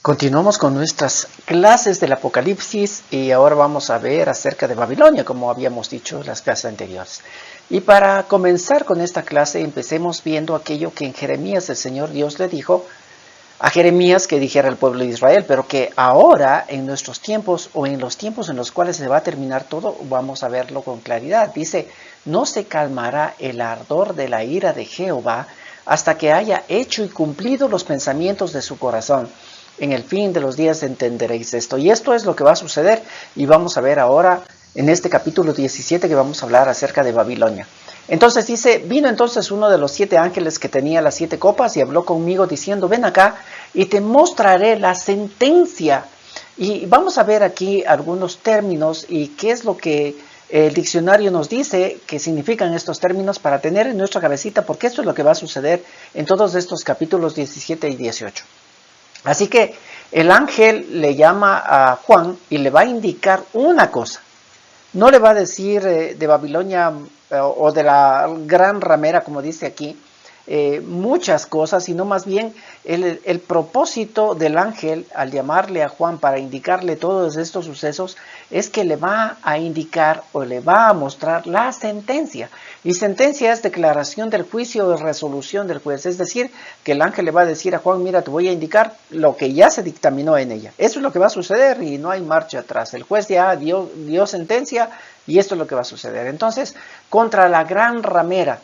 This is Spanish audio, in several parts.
Continuamos con nuestras clases del Apocalipsis y ahora vamos a ver acerca de Babilonia, como habíamos dicho en las clases anteriores. Y para comenzar con esta clase, empecemos viendo aquello que en Jeremías el Señor Dios le dijo a Jeremías que dijera al pueblo de Israel, pero que ahora en nuestros tiempos o en los tiempos en los cuales se va a terminar todo, vamos a verlo con claridad. Dice, no se calmará el ardor de la ira de Jehová hasta que haya hecho y cumplido los pensamientos de su corazón. En el fin de los días entenderéis esto. Y esto es lo que va a suceder. Y vamos a ver ahora en este capítulo 17 que vamos a hablar acerca de Babilonia. Entonces dice, vino entonces uno de los 7 ángeles que tenía las 7 copas y habló conmigo diciendo, ven acá y te mostraré la sentencia. Y vamos a ver aquí algunos términos y qué es lo que el diccionario nos dice que significan estos términos para tener en nuestra cabecita, porque esto es lo que va a suceder en todos estos capítulos 17 y 18. Así que el ángel le llama a Juan y le va a indicar una cosa. No le va a decir de Babilonia o de la gran ramera, como dice aquí, muchas cosas, sino más bien el propósito del ángel al llamarle a Juan para indicarle todos estos sucesos es que le va a indicar o le va a mostrar la sentencia. Y sentencia es declaración del juicio o resolución del juez. Es decir, que el ángel le va a decir a Juan, mira, te voy a indicar lo que ya se dictaminó en ella. Eso es lo que va a suceder y no hay marcha atrás. El juez ya dio sentencia y esto es lo que va a suceder. Entonces, contra la gran ramera,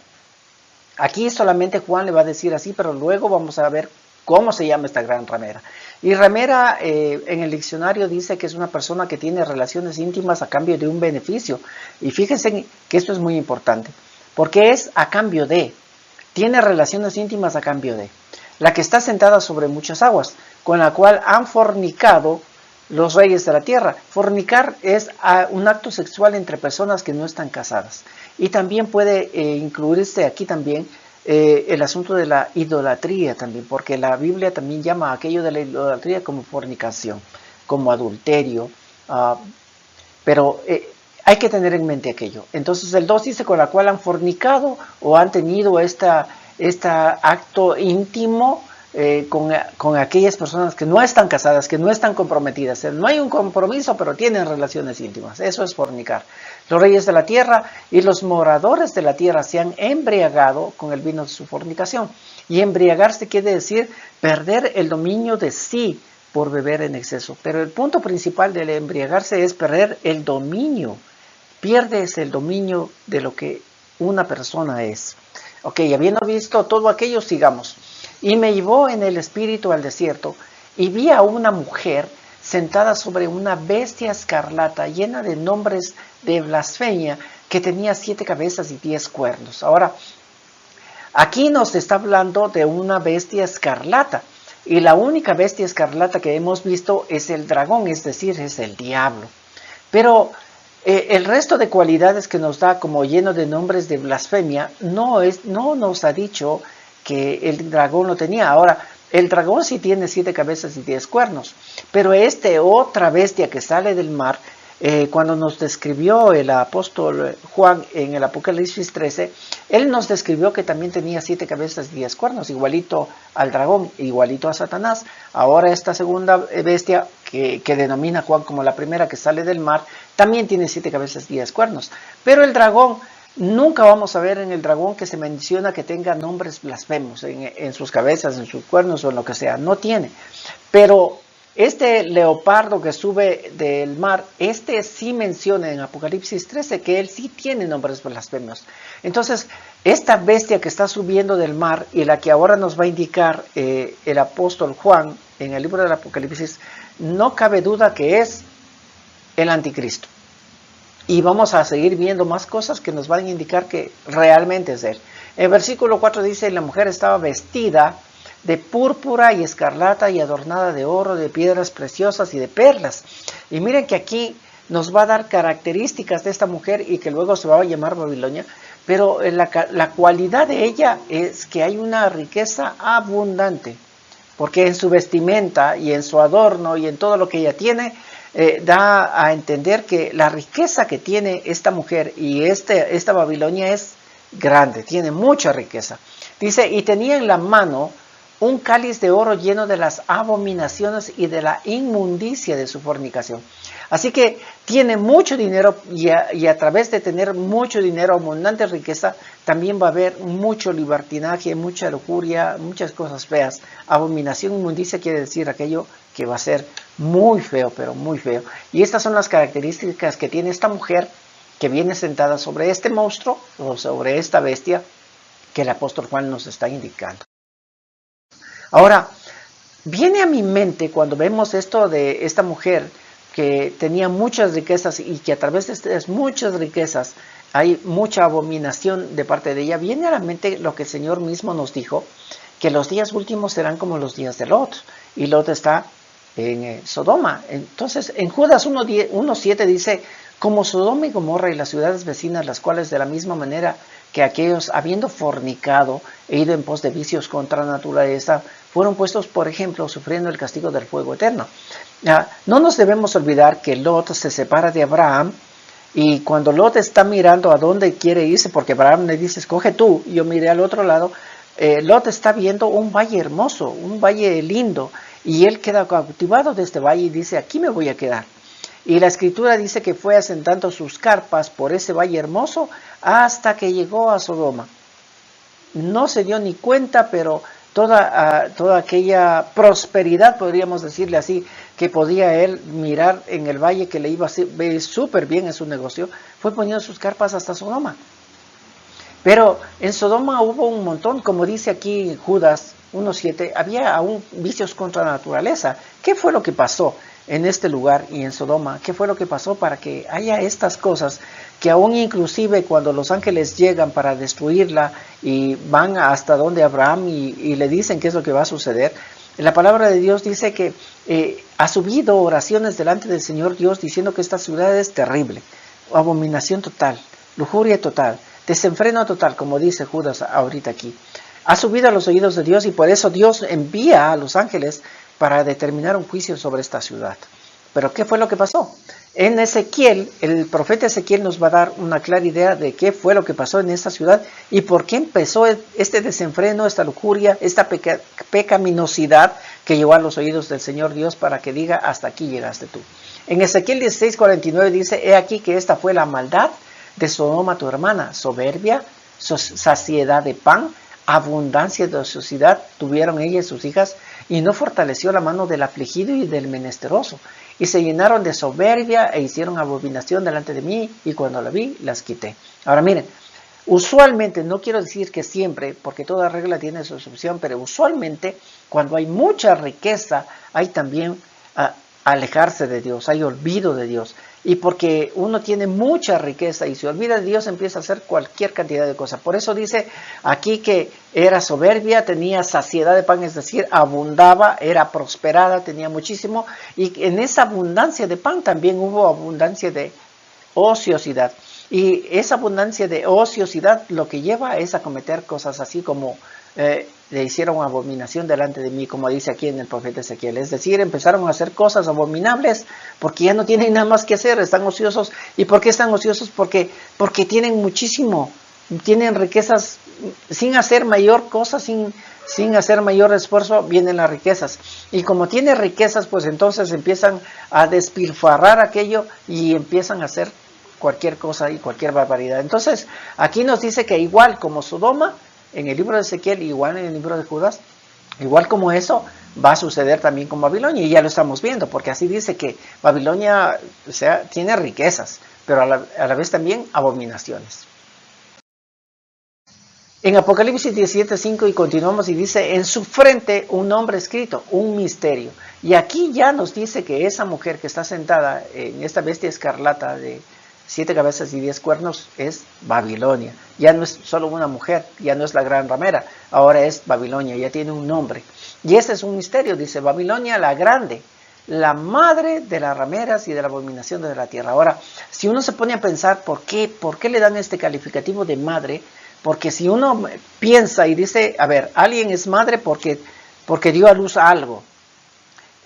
aquí solamente Juan le va a decir así, pero luego vamos a ver cómo se llama esta gran ramera. Y ramera en el diccionario dice que es una persona que tiene relaciones íntimas a cambio de un beneficio. Y fíjense que esto es muy importante, porque es a cambio de, tiene relaciones íntimas a cambio de. La que está sentada sobre muchas aguas, con la cual han fornicado los reyes de la tierra. Fornicar es un acto sexual entre personas que no están casadas. Y también puede incluirse aquí también el asunto de la idolatría también, porque la Biblia también llama a aquello de la idolatría como fornicación, como adulterio, pero hay que tener en mente aquello. Entonces el 2 dice con la cual han fornicado o han tenido este acto íntimo con aquellas personas que no están casadas, que no están comprometidas. No hay un compromiso, pero tienen relaciones íntimas. Eso es fornicar. Los reyes de la tierra y los moradores de la tierra se han embriagado con el vino de su fornicación. Y embriagarse quiere decir perder el dominio de sí por beber en exceso. Pero el punto principal del embriagarse es perder el dominio. Pierdes el dominio de lo que una persona es. Ok, habiendo visto todo aquello, sigamos. Y me llevó en el espíritu al desierto y vi a una mujer sentada sobre una bestia escarlata llena de nombres de blasfemia que tenía 7 cabezas y 10 cuernos. Ahora, aquí nos está hablando de una bestia escarlata y la única bestia escarlata que hemos visto es el dragón, es decir, es el diablo. Pero el resto de cualidades que nos da como lleno de nombres de blasfemia no nos ha dicho que el dragón lo tenía. Ahora, el dragón sí tiene 7 cabezas y 10 cuernos, pero otra bestia que sale del mar, cuando nos describió el apóstol Juan en el Apocalipsis 13, él nos describió que también tenía 7 cabezas y 10 cuernos, igualito al dragón, igualito a Satanás. Ahora esta segunda bestia, que denomina Juan como la primera que sale del mar, también tiene 7 cabezas y 10 cuernos. Pero el dragón, nunca vamos a ver en el dragón que se menciona que tenga nombres blasfemos en sus cabezas, en sus cuernos o en lo que sea. No tiene. Pero este leopardo que sube del mar, sí menciona en Apocalipsis 13 que él sí tiene nombres blasfemos. Entonces, esta bestia que está subiendo del mar y la que ahora nos va a indicar el apóstol Juan en el libro del Apocalipsis, no cabe duda que es el anticristo. Y vamos a seguir viendo más cosas que nos van a indicar que realmente es él. En versículo 4 dice, la mujer estaba vestida de púrpura y escarlata y adornada de oro, de piedras preciosas y de perlas. Y miren que aquí nos va a dar características de esta mujer y que luego se va a llamar Babilonia. Pero la cualidad de ella es que hay una riqueza abundante. Porque en su vestimenta y en su adorno y en todo lo que ella tiene, da a entender que la riqueza que tiene esta mujer y esta Babilonia es grande, tiene mucha riqueza. Dice, y tenía en la mano un cáliz de oro lleno de las abominaciones y de la inmundicia de su fornicación. Así que tiene mucho dinero y a través de tener mucho dinero, abundante riqueza, también va a haber mucho libertinaje, mucha lujuria, muchas cosas feas. Abominación, inmundicia quiere decir aquello que va a ser muy feo, pero muy feo. Y estas son las características que tiene esta mujer que viene sentada sobre este monstruo o sobre esta bestia que el apóstol Juan nos está indicando. Ahora, viene a mi mente cuando vemos esto de esta mujer que tenía muchas riquezas y que a través de estas muchas riquezas hay mucha abominación de parte de ella, viene a la mente lo que el Señor mismo nos dijo, que los días últimos serán como los días de Lot, y Lot está en Sodoma. Entonces, en Judas 1:7 dice, como Sodoma y Gomorra y las ciudades vecinas, las cuales de la misma manera que aquellos, habiendo fornicado e ido en pos de vicios contra naturaleza, fueron puestos, por ejemplo, sufriendo el castigo del fuego eterno. No nos debemos olvidar que Lot se separa de Abraham, y cuando Lot está mirando a dónde quiere irse, porque Abraham le dice, escoge tú, yo miré al otro lado, Lot está viendo un valle hermoso, un valle lindo, y él queda cautivado de este valle y dice, aquí me voy a quedar. Y la escritura dice que fue asentando sus carpas por ese valle hermoso hasta que llegó a Sodoma. No se dio ni cuenta, pero toda aquella prosperidad, podríamos decirle así, que podía él mirar en el valle que le iba a ver súper bien en su negocio, fue poniendo sus carpas hasta Sodoma. Pero en Sodoma hubo un montón, como dice aquí Judas 1:7, había aún vicios contra la naturaleza. ¿Qué fue lo que pasó en este lugar y en Sodoma? ¿Qué fue lo que pasó para que haya estas cosas que aún inclusive cuando los ángeles llegan para destruirla y van hasta donde Abraham y le dicen qué es lo que va a suceder? La palabra de Dios dice que ha subido oraciones delante del Señor Dios diciendo que esta ciudad es terrible, abominación total, lujuria total, desenfreno total, como dice Judas ahorita aquí. Ha subido a los oídos de Dios y por eso Dios envía a los ángeles para determinar un juicio sobre esta ciudad. Pero ¿qué fue lo que pasó? En Ezequiel, el profeta Ezequiel nos va a dar una clara idea de qué fue lo que pasó en esta ciudad y por qué empezó este desenfreno, esta lujuria, esta pecaminosidad que llegó a los oídos del Señor Dios para que diga, hasta aquí llegaste tú. En Ezequiel 16:49 dice, he aquí que esta fue la maldad de Sodoma tu hermana, soberbia, saciedad de pan, abundancia de ociosidad tuvieron ella y sus hijas, y no fortaleció la mano del afligido y del menesteroso, y se llenaron de soberbia e hicieron abominación delante de mí, y cuando la vi, las quité. Ahora miren, usualmente, no quiero decir que siempre, porque toda regla tiene su excepción, pero usualmente cuando hay mucha riqueza, hay también alejarse de Dios, hay olvido de Dios. Y porque uno tiene mucha riqueza y se olvida de Dios, empieza a hacer cualquier cantidad de cosas. Por eso dice aquí que era soberbia, tenía saciedad de pan, es decir, abundaba, era prosperada, tenía muchísimo. Y en esa abundancia de pan también hubo abundancia de ociosidad. Y esa abundancia de ociosidad lo que lleva es a cometer cosas así como le hicieron abominación delante de mí, como dice aquí en el profeta Ezequiel. Es decir, empezaron a hacer cosas abominables porque ya no tienen nada más que hacer, están ociosos. ¿Y por qué están ociosos? Porque tienen muchísimo, tienen riquezas sin hacer mayor cosa, sin hacer mayor esfuerzo, vienen las riquezas. Y como tienen riquezas, pues entonces empiezan a despilfarrar aquello y empiezan a hacer cualquier cosa y cualquier barbaridad. Entonces, aquí nos dice que igual como Sodoma, en el libro de Ezequiel, igual en el libro de Judas, igual como eso, va a suceder también con Babilonia, y ya lo estamos viendo, porque así dice que Babilonia, o sea, tiene riquezas, pero a la vez también abominaciones. En Apocalipsis 17:5 y continuamos y dice, en su frente un nombre escrito, un misterio. Y aquí ya nos dice que esa mujer que está sentada en esta bestia escarlata de 7 cabezas y 10 cuernos es Babilonia. Ya no es solo una mujer, ya no es la gran ramera, ahora es Babilonia, ya tiene un nombre. Y ese es un misterio, dice Babilonia la grande, la madre de las rameras y de la abominación de la tierra. Ahora, si uno se pone a pensar por qué le dan este calificativo de madre, porque si uno piensa y dice, a ver, alguien es madre porque dio a luz a algo.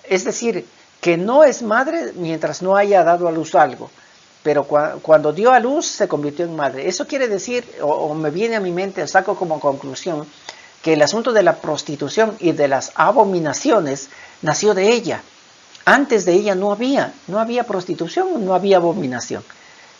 Es decir, que no es madre mientras no haya dado a luz algo. Pero cuando dio a luz se convirtió en madre. Eso quiere decir, o me viene a mi mente, saco como conclusión, que el asunto de la prostitución y de las abominaciones nació de ella. Antes de ella no había prostitución, no había abominación.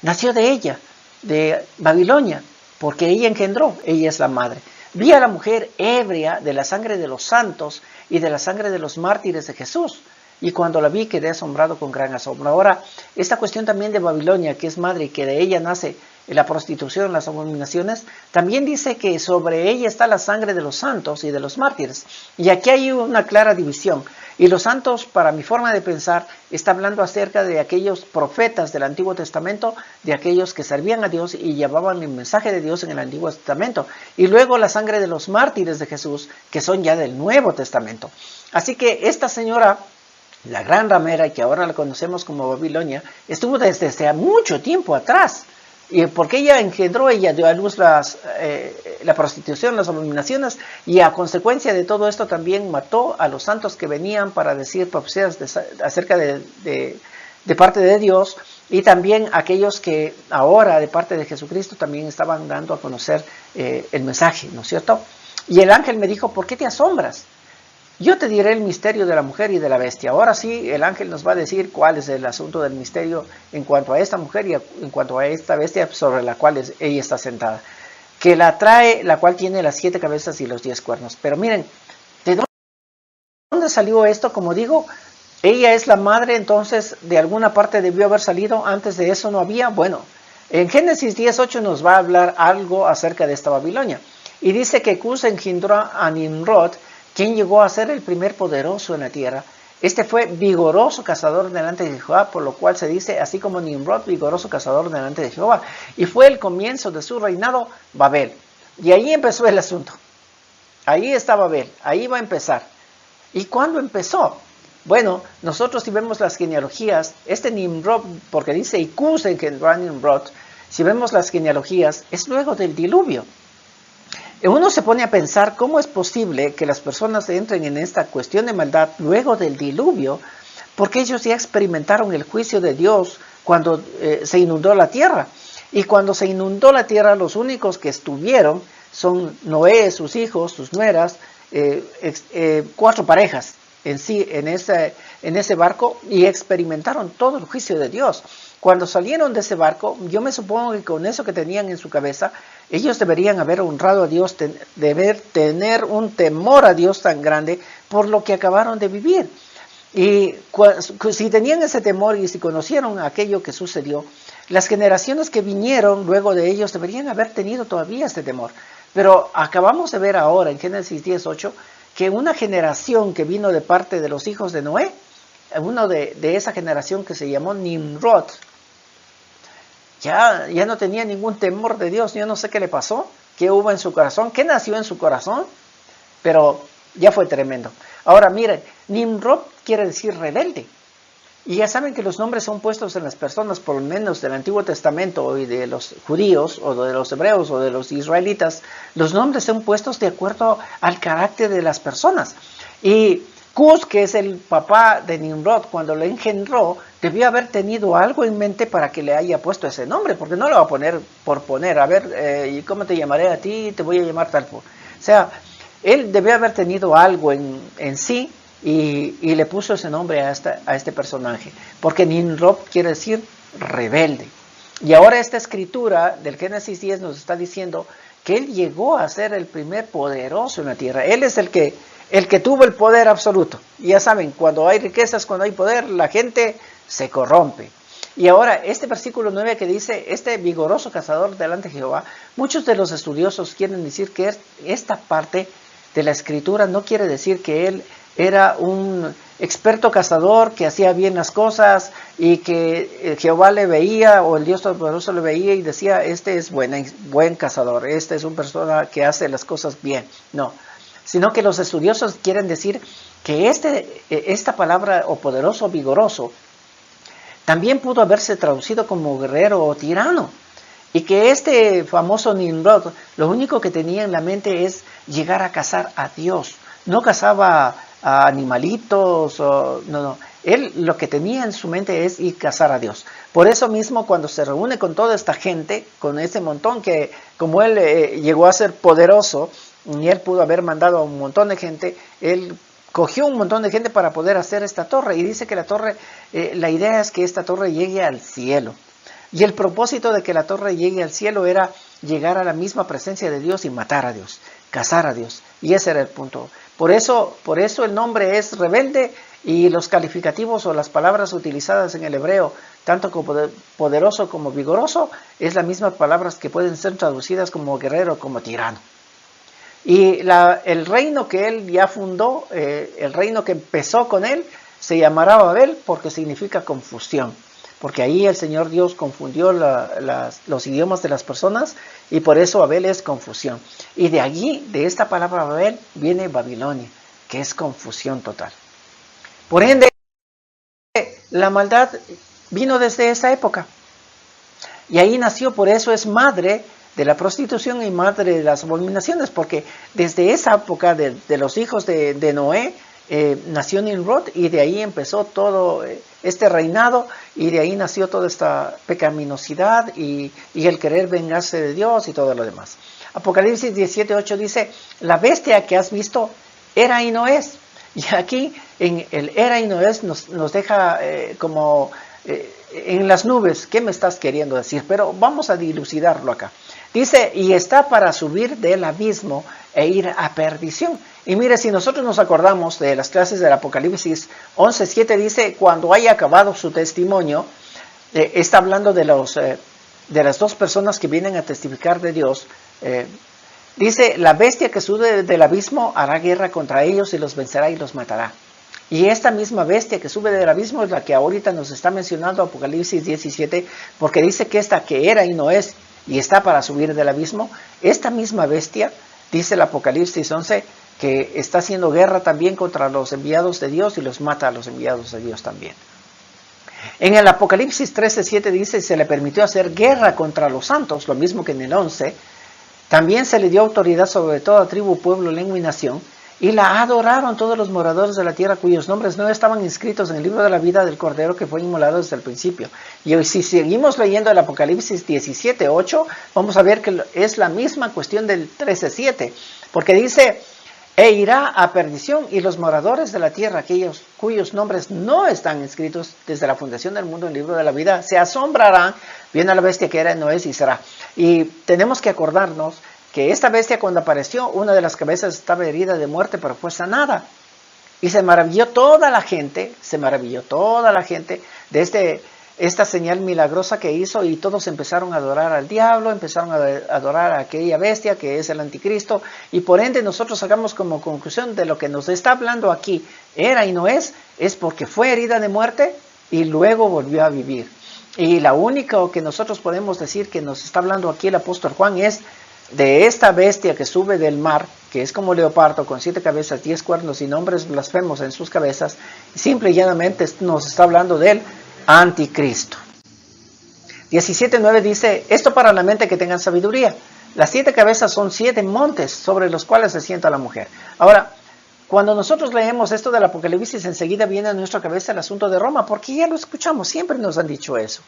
Nació de ella, de Babilonia, porque ella engendró, ella es la madre. Vi a la mujer ebria de la sangre de los santos y de la sangre de los mártires de Jesús. Y cuando la vi quedé asombrado con gran asombro. Ahora, esta cuestión también de Babilonia, que es madre y que de ella nace la prostitución, las abominaciones, también dice que sobre ella está la sangre de los santos y de los mártires. Y aquí hay una clara división. Y los santos, para mi forma de pensar, está hablando acerca de aquellos profetas del Antiguo Testamento, de aquellos que servían a Dios y llevaban el mensaje de Dios en el Antiguo Testamento. Y luego la sangre de los mártires de Jesús, que son ya del Nuevo Testamento. Así que esta señora, la gran ramera, y que ahora la conocemos como Babilonia, estuvo desde hace mucho tiempo atrás. Y porque ella engendró, ella dio a luz la prostitución, las abominaciones, y a consecuencia de todo esto también mató a los santos que venían para decir profecías acerca de parte de Dios, y también aquellos que ahora de parte de Jesucristo también estaban dando a conocer el mensaje, ¿no es cierto? Y el ángel me dijo, ¿por qué te asombras? Yo te diré el misterio de la mujer y de la bestia. Ahora sí, el ángel nos va a decir cuál es el asunto del misterio en cuanto a esta mujer y en cuanto a esta bestia sobre la cual ella está sentada. Que la trae, la cual tiene las 7 cabezas y los 10 cuernos. Pero miren, ¿de dónde salió esto? Como digo, ella es la madre, entonces de alguna parte debió haber salido. Antes de eso no había. Bueno, en Génesis 10:8 nos va a hablar algo acerca de esta Babilonia. Y dice que Cus engendró a Nimrod, quien llegó a ser el primer poderoso en la tierra. Este fue vigoroso cazador delante de Jehová, por lo cual se dice, así como Nimrod, vigoroso cazador delante de Jehová. Y fue el comienzo de su reinado, Babel. Y ahí empezó el asunto. Ahí está Babel, ahí va a empezar. ¿Y cuándo empezó? Bueno, nosotros si vemos las genealogías, este Nimrod, porque dice, y Cus engendró a Nimrod, si vemos las genealogías, es luego del diluvio. Uno se pone a pensar cómo es posible que las personas entren en esta cuestión de maldad luego del diluvio, porque ellos ya experimentaron el juicio de Dios cuando se inundó la tierra. Y cuando se inundó la tierra, los únicos que estuvieron son Noé, sus hijos, sus nueras, 4 parejas en ese barco, y experimentaron todo el juicio de Dios. Cuando salieron de ese barco, yo me supongo que con eso que tenían en su cabeza, ellos deberían haber honrado a Dios, tener un temor a Dios tan grande por lo que acabaron de vivir. Y si tenían ese temor y si conocieron aquello que sucedió, las generaciones que vinieron luego de ellos deberían haber tenido todavía este temor. Pero acabamos de ver ahora en Génesis 10:8 que una generación que vino de parte de los hijos de Noé, uno de esa generación que se llamó Nimrod, ya no tenía ningún temor de Dios. Yo no sé qué le pasó, qué hubo en su corazón, qué nació en su corazón, pero ya fue tremendo. Ahora miren, Nimrod quiere decir rebelde. Y ya saben que los nombres son puestos en las personas, por lo menos del Antiguo Testamento y de los judíos, o de los hebreos, o de los israelitas. Los nombres son puestos de acuerdo al carácter de las personas. Y Cus, que es el papá de Nimrod, cuando lo engendró, debió haber tenido algo en mente para que le haya puesto ese nombre, porque no lo va a poner por poner. A ver, ¿y cómo te llamaré a ti? Te voy a llamar tal. O sea, él debió haber tenido algo en sí, y le puso ese nombre a este personaje, porque Nimrod quiere decir rebelde. Y ahora esta escritura del Génesis 10 nos está diciendo que él llegó a ser el primer poderoso en la tierra. Él es el que tuvo el poder absoluto. Y ya saben, cuando hay riquezas, cuando hay poder, la gente se corrompe. Y ahora este versículo 9 que dice, este vigoroso cazador delante de Jehová, muchos de los estudiosos quieren decir que esta parte de la escritura no quiere decir que él era un experto cazador que hacía bien las cosas y que Jehová le veía, o el Dios Todopoderoso le veía y decía, este es buen cazador, este es una persona que hace las cosas bien. No, sino que los estudiosos quieren decir que esta palabra, o poderoso o vigoroso, también pudo haberse traducido como guerrero o tirano. Y que este famoso Nimrod, lo único que tenía en la mente es llegar a cazar a Dios. No cazaba a animalitos, no. Él lo que tenía en su mente es ir a cazar a Dios. Por eso mismo, cuando se reúne con toda esta gente, con ese montón que, como él llegó a ser poderoso, y él pudo haber mandado a un montón de gente. Él cogió un montón de gente para poder hacer esta torre, y dice que la torre, la idea es que esta torre llegue al cielo. Y el propósito de que la torre llegue al cielo era llegar a la misma presencia de Dios y matar a Dios, cazar a Dios. Y ese era el punto. Por eso el nombre es rebelde, y los calificativos o las palabras utilizadas en el hebreo, tanto como poderoso como vigoroso, es las mismas palabras que pueden ser traducidas como guerrero, como tirano. Y el reino que él ya fundó, el reino que empezó con él, se llamará Babel, porque significa confusión. Porque ahí el Señor Dios confundió los idiomas de las personas, y por eso Babel es confusión. Y de allí, de esta palabra Babel, viene Babilonia, que es confusión total. Por ende, la maldad vino desde esa época. Y ahí nació, por eso es madre de la prostitución y madre de las abominaciones, porque desde esa época de los hijos de Noé, nació Nimrod, y de ahí empezó todo este reinado, y de ahí nació toda esta pecaminosidad y el querer vengarse de Dios y todo lo demás. Apocalipsis 17:8 dice: la bestia que has visto era y no es. Y aquí en el era y no es nos deja como en las nubes. ¿Qué me estás queriendo decir? Pero vamos a dilucidarlo acá. Dice: y está para subir del abismo e ir a perdición. Y mire, si nosotros nos acordamos de las clases del Apocalipsis 11:7, dice: cuando haya acabado su testimonio, está hablando de las dos personas que vienen a testificar de Dios. Dice: la bestia que sube del abismo hará guerra contra ellos y los vencerá y los matará. Y esta misma bestia que sube del abismo es la que ahorita nos está mencionando Apocalipsis 17, porque dice que esta que era y no es, y está para subir del abismo. Esta misma bestia, dice el Apocalipsis 11, que está haciendo guerra también contra los enviados de Dios y los mata a los enviados de Dios también. En el Apocalipsis 13:7 dice: se le permitió hacer guerra contra los santos, lo mismo que en el 11. También se le dio autoridad sobre toda tribu, pueblo, lengua y nación, y la adoraron todos los moradores de la tierra cuyos nombres no estaban inscritos en el libro de la vida del Cordero que fue inmolado desde el principio. Y hoy, si seguimos leyendo el Apocalipsis 17:8, vamos a ver que es la misma cuestión del 13:7, porque dice: e irá a perdición, y los moradores de la tierra, aquellos cuyos nombres no están inscritos desde la fundación del mundo en el libro de la vida, se asombrarán viendo a la bestia que era, no es y será. Y tenemos que acordarnos que esta bestia, cuando apareció, una de las cabezas estaba herida de muerte, pero fue sanada. Y se maravilló toda la gente de esta señal milagrosa que hizo, y todos empezaron a adorar al diablo, empezaron a adorar a aquella bestia que es el anticristo, y por ende nosotros sacamos como conclusión de lo que nos está hablando aquí, era y no es porque fue herida de muerte y luego volvió a vivir. Y la única que nosotros podemos decir que nos está hablando aquí el apóstol Juan es de esta bestia que sube del mar, que es como leopardo, con 7 cabezas, 10 cuernos y nombres blasfemos en sus cabezas. Simple y llanamente nos está hablando del anticristo. 17:9 dice: esto para la mente que tengan sabiduría. Las 7 cabezas son 7 montes sobre los cuales se sienta la mujer. Ahora, cuando nosotros leemos esto del Apocalipsis, enseguida viene a nuestra cabeza el asunto de Roma, porque ya lo escuchamos, siempre nos han dicho eso,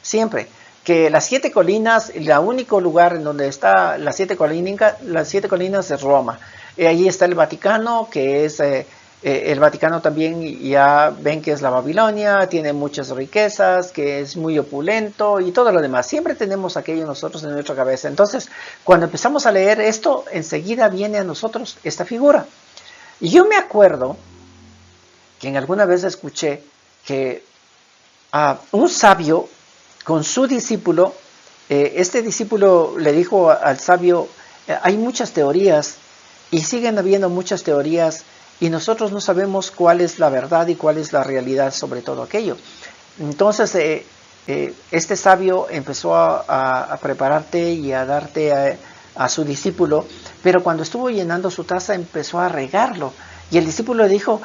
siempre, que las 7 colinas, el único lugar en donde está las 7 colinas es Roma. Allí está el Vaticano, que es el Vaticano también, ya ven que es la Babilonia, tiene muchas riquezas, que es muy opulento y todo lo demás. Siempre tenemos aquello nosotros en nuestra cabeza. Entonces, cuando empezamos a leer esto, enseguida viene a nosotros esta figura. Y yo me acuerdo que en alguna vez escuché que un sabio con su discípulo, este discípulo le dijo al sabio: hay muchas teorías y siguen habiendo muchas teorías, y nosotros no sabemos cuál es la verdad y cuál es la realidad sobre todo aquello. Entonces este sabio empezó a prepararte y a darte a su discípulo, pero cuando estuvo llenando su taza empezó a regarlo, y el discípulo le dijo: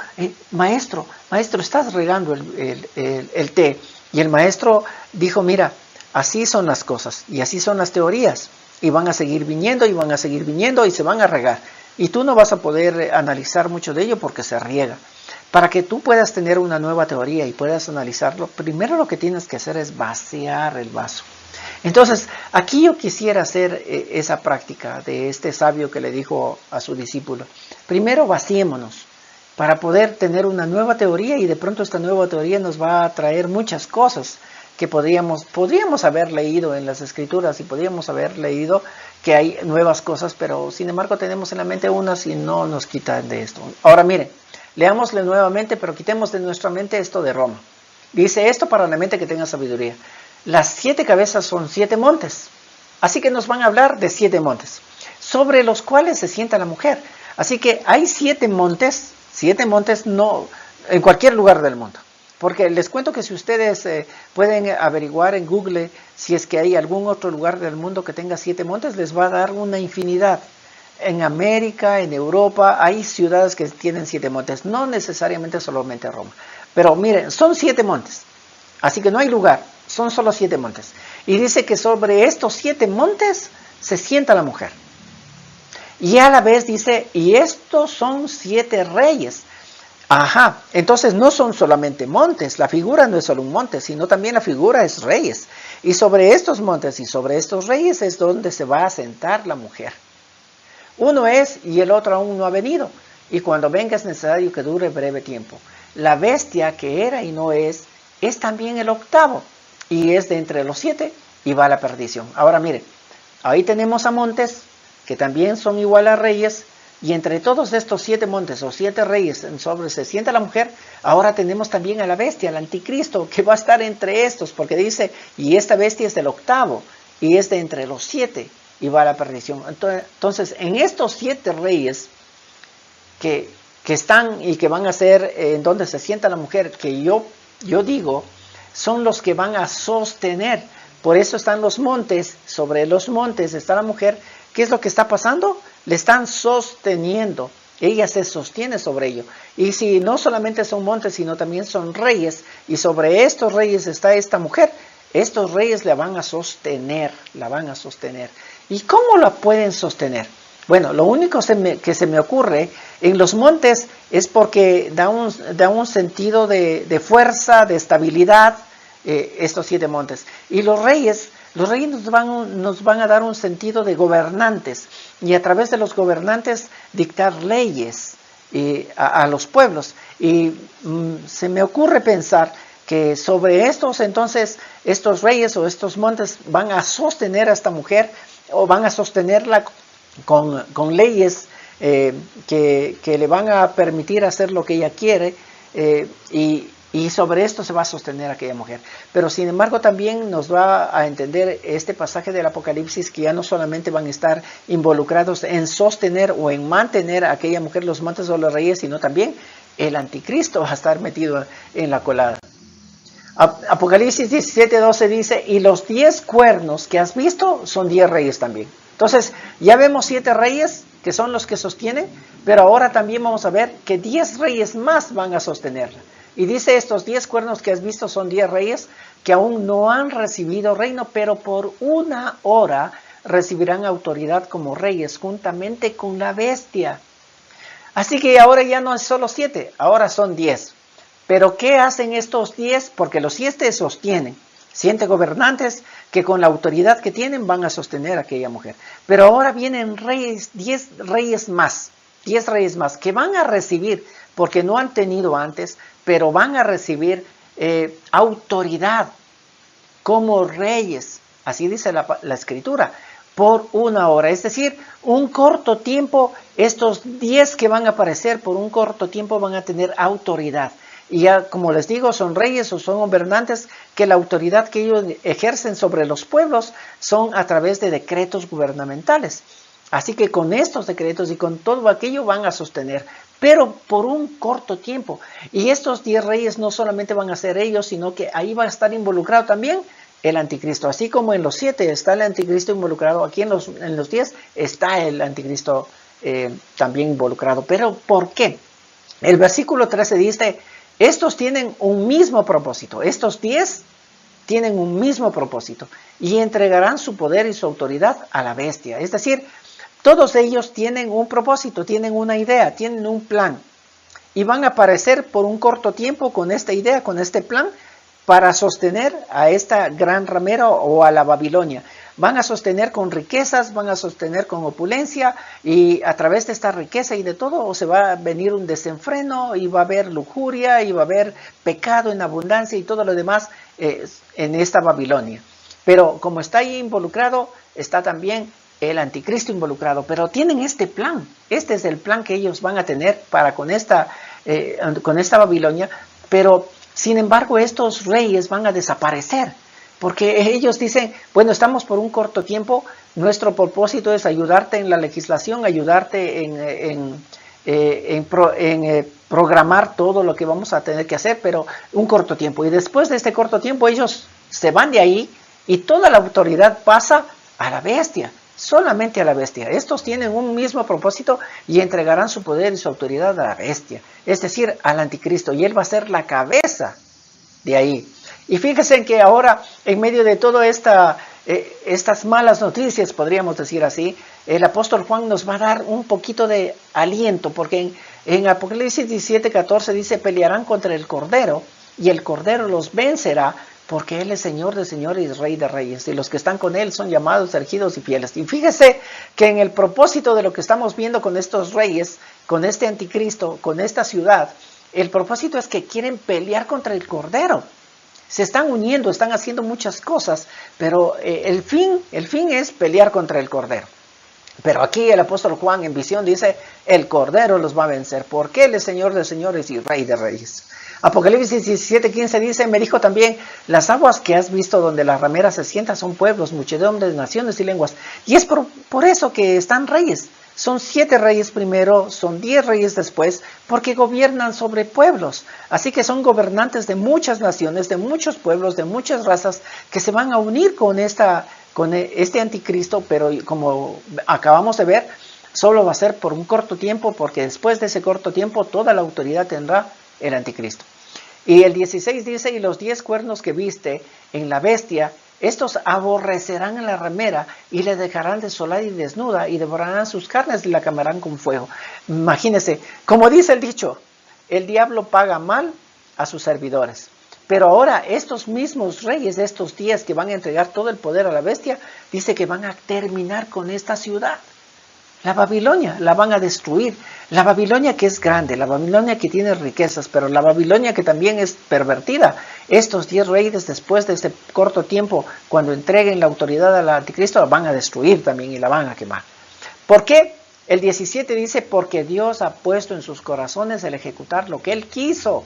maestro, estás regando el té. Y el maestro dijo: mira, así son las cosas y así son las teorías, y van a seguir viniendo y van a seguir viniendo y se van a regar, y tú no vas a poder analizar mucho de ello porque se riega. Para que tú puedas tener una nueva teoría y puedas analizarlo, primero lo que tienes que hacer es vaciar el vaso. Entonces, aquí yo quisiera hacer esa práctica de este sabio que le dijo a su discípulo. Primero vaciémonos para poder tener una nueva teoría, y de pronto esta nueva teoría nos va a traer muchas cosas que podríamos haber leído en las escrituras, y podríamos haber leído que hay nuevas cosas, pero sin embargo tenemos en la mente unas y no nos quitan de esto. Ahora miren, leámosle nuevamente, pero quitemos de nuestra mente esto de Roma. Dice esto para la mente que tenga sabiduría. Las 7 cabezas son 7 montes, así que nos van a hablar de 7 montes, sobre los cuales se sienta la mujer. Así que hay 7 montes no en cualquier lugar del mundo. Porque les cuento que si ustedes pueden averiguar en Google si es que hay algún otro lugar del mundo que tenga 7 montes, les va a dar una infinidad. En América, en Europa, hay ciudades que tienen 7 montes, no necesariamente solamente Roma. Pero miren, son 7 montes, así que no hay lugar, son solo 7 montes. Y dice que sobre estos 7 montes se sienta la mujer. Y a la vez dice, y estos son 7 reyes. Ajá, entonces no son solamente montes, la figura no es solo un monte, sino también la figura es reyes. Y sobre estos montes y sobre estos reyes es donde se va a sentar la mujer. Uno es y el otro aún no ha venido, y cuando venga es necesario que dure breve tiempo. La bestia que era y no es también el octavo, y es de entre los 7 y va a la perdición. Ahora miren, ahí tenemos a montes que también son igual a reyes, y entre todos estos 7 montes o 7 reyes sobre se sienta la mujer. Ahora tenemos también a la bestia, al anticristo, que va a estar entre estos, porque dice, y esta bestia es del octavo, y es de entre los 7, y va a la perdición. Entonces, en estos 7 reyes que están y que van a ser en donde se sienta la mujer, que yo digo, son los que van a sostener. Por eso están los montes, sobre los montes está la mujer. ¿Qué es lo que está pasando? Le están sosteniendo, ella se sostiene sobre ello. Y si no solamente son montes, sino también son reyes, y sobre estos reyes está esta mujer, estos reyes la van a sostener, ¿Y cómo la pueden sostener? Bueno, lo único que se me ocurre en los montes es porque da un sentido de fuerza, de estabilidad, estos 7 montes. Y los reyes nos van a dar un sentido de gobernantes, y a través de los gobernantes dictar leyes a los pueblos. Y se me ocurre pensar que sobre estos reyes o estos montes van a sostener a esta mujer, o van a sostenerla con leyes que le van a permitir hacer lo que ella quiere, y sobre esto se va a sostener aquella mujer. Pero sin embargo también nos va a entender este pasaje del Apocalipsis, que ya no solamente van a estar involucrados en sostener o en mantener a aquella mujer los montes o los reyes, sino también el anticristo va a estar metido en la colada. Apocalipsis 17:12 dice, y los 10 cuernos que has visto son 10 reyes también. Entonces ya vemos 7 reyes que son los que sostienen, pero ahora también vamos a ver que 10 reyes más van a sostenerla. Y dice, estos 10 cuernos que has visto son 10 reyes que aún no han recibido reino, pero por 1 hora recibirán autoridad como reyes juntamente con la bestia. Así que ahora ya no es solo 7, ahora son 10. Pero ¿qué hacen estos 10? Porque los 7 sostienen. 7 gobernantes que con la autoridad que tienen van a sostener a aquella mujer. Pero ahora vienen reyes, 10 reyes más que van a recibir, porque no han tenido antes, pero van a recibir autoridad como reyes. Así dice la escritura, por 1 hora. Es decir, un corto tiempo, estos 10 que van a aparecer por un corto tiempo van a tener autoridad. Y ya, como les digo, son reyes o son gobernantes que la autoridad que ellos ejercen sobre los pueblos son a través de decretos gubernamentales. Así que con estos decretos y con todo aquello van a sostener, pero por un corto tiempo. Y estos 10 reyes no solamente van a ser ellos, sino que ahí va a estar involucrado también el anticristo. Así como en los 7 está el anticristo involucrado, aquí en los 10 está el anticristo también involucrado. ¿Pero por qué? El versículo 13 dice, estos tienen un mismo propósito, estos 10 tienen un mismo propósito, y entregarán su poder y su autoridad a la bestia. Es decir, todos ellos tienen un propósito, tienen una idea, tienen un plan, y van a aparecer por un corto tiempo con esta idea, con este plan, para sostener a esta gran ramera o a la Babilonia. Van a sostener con riquezas, van a sostener con opulencia, y a través de esta riqueza y de todo se va a venir un desenfreno, y va a haber lujuria, y va a haber pecado en abundancia y todo lo demás en esta Babilonia. Pero como está ahí involucrado, está también el anticristo involucrado. Pero tienen este plan. Este es el plan que ellos van a tener para con esta Babilonia. Pero sin embargo, estos reyes van a desaparecer, porque ellos dicen, bueno, estamos por un corto tiempo, nuestro propósito es ayudarte en la legislación, ayudarte en programar todo lo que vamos a tener que hacer, pero un corto tiempo. Y después de este corto tiempo ellos se van de ahí y toda la autoridad pasa a la bestia, solamente a la bestia. Estos tienen un mismo propósito y entregarán su poder y su autoridad a la bestia, es decir, al anticristo, y él va a ser la cabeza de ahí. Y fíjense que ahora, en medio de todas estas malas noticias, podríamos decir así, el apóstol Juan nos va a dar un poquito de aliento, porque en Apocalipsis 17:14 dice, pelearán contra el Cordero, y el Cordero los vencerá, porque Él es Señor de señores y Rey de reyes, y los que están con Él son llamados, elegidos y fieles. Y fíjese que en el propósito de lo que estamos viendo con estos reyes, con este anticristo, con esta ciudad, el propósito es que quieren pelear contra el Cordero. Se están uniendo, están haciendo muchas cosas, pero el fin es pelear contra el Cordero. Pero aquí el apóstol Juan en visión dice, el Cordero los va a vencer, porque Él es Señor de señores y Rey de reyes. Apocalipsis 17:15 dice, me dijo también, las aguas que has visto donde la ramera se sienta son pueblos, muchedumbre de naciones y lenguas. Y es por eso que están reyes. Son 7 reyes primero, son 10 reyes después, porque gobiernan sobre pueblos. Así que son gobernantes de muchas naciones, de muchos pueblos, de muchas razas, que se van a unir con este anticristo, pero como acabamos de ver, solo va a ser por un corto tiempo, porque después de ese corto tiempo toda la autoridad tendrá el anticristo. Y el 16 dice, y los 10 cuernos que viste en la bestia, estos aborrecerán a la ramera y le dejarán desolada y desnuda, y devorarán sus carnes y la quemarán con fuego. Imagínense, como dice el dicho, el diablo paga mal a sus servidores. Pero ahora estos mismos reyes, estos 10 que van a entregar todo el poder a la bestia, dice que van a terminar con esta ciudad. La Babilonia la van a destruir. La Babilonia que es grande, la Babilonia que tiene riquezas, pero la Babilonia que también es pervertida. Estos 10 reyes, después de este corto tiempo, cuando entreguen la autoridad al anticristo, la van a destruir también y la van a quemar. ¿Por qué? El 17 dice, porque Dios ha puesto en sus corazones el ejecutar lo que Él quiso.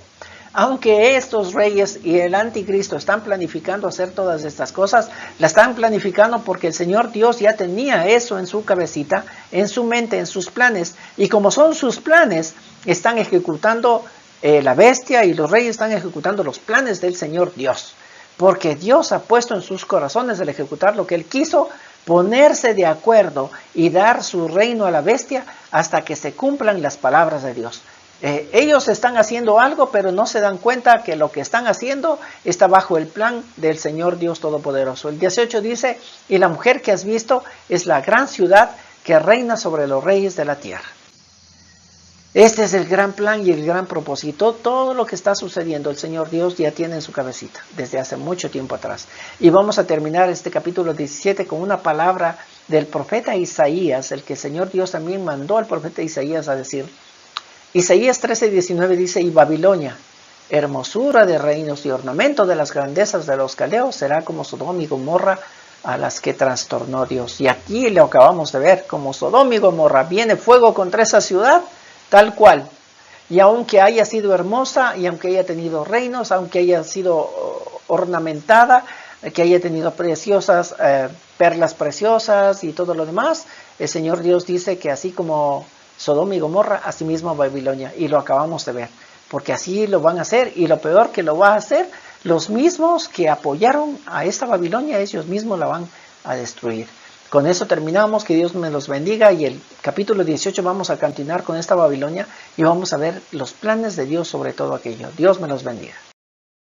Aunque estos reyes y el anticristo están planificando hacer todas estas cosas, la están planificando porque el Señor Dios ya tenía eso en su cabecita, en su mente, en sus planes. Y como son sus planes, están ejecutando la bestia, y los reyes están ejecutando los planes del Señor Dios. Porque Dios ha puesto en sus corazones el ejecutar lo que Él quiso, ponerse de acuerdo y dar su reino a la bestia hasta que se cumplan las palabras de Dios. Ellos están haciendo algo, pero no se dan cuenta que lo que están haciendo está bajo el plan del Señor Dios Todopoderoso. El 18 dice, y la mujer que has visto es la gran ciudad que reina sobre los reyes de la tierra. Este es el gran plan y el gran propósito. Todo lo que está sucediendo, el Señor Dios ya tiene en su cabecita, desde hace mucho tiempo atrás. Y vamos a terminar este capítulo 17 con una palabra del profeta Isaías, el que el Señor Dios también mandó al profeta Isaías a decir. Isaías 13:19 dice, y Babilonia, hermosura de reinos y ornamento de las grandezas de los caldeos, será como Sodoma y Gomorra, a las que trastornó Dios. Y aquí lo acabamos de ver, como Sodoma y Gomorra, viene fuego contra esa ciudad, tal cual. Y aunque haya sido hermosa, y aunque haya tenido reinos, aunque haya sido ornamentada, que haya tenido preciosas, perlas preciosas y todo lo demás, el Señor Dios dice que así como Sodoma y Gomorra, así mismo Babilonia, y lo acabamos de ver, porque así lo van a hacer, y lo peor que lo va a hacer, los mismos que apoyaron a esta Babilonia, ellos mismos la van a destruir. Con eso terminamos, que Dios me los bendiga, y el capítulo 18 vamos a continuar con esta Babilonia, y vamos a ver los planes de Dios sobre todo aquello. Dios me los bendiga.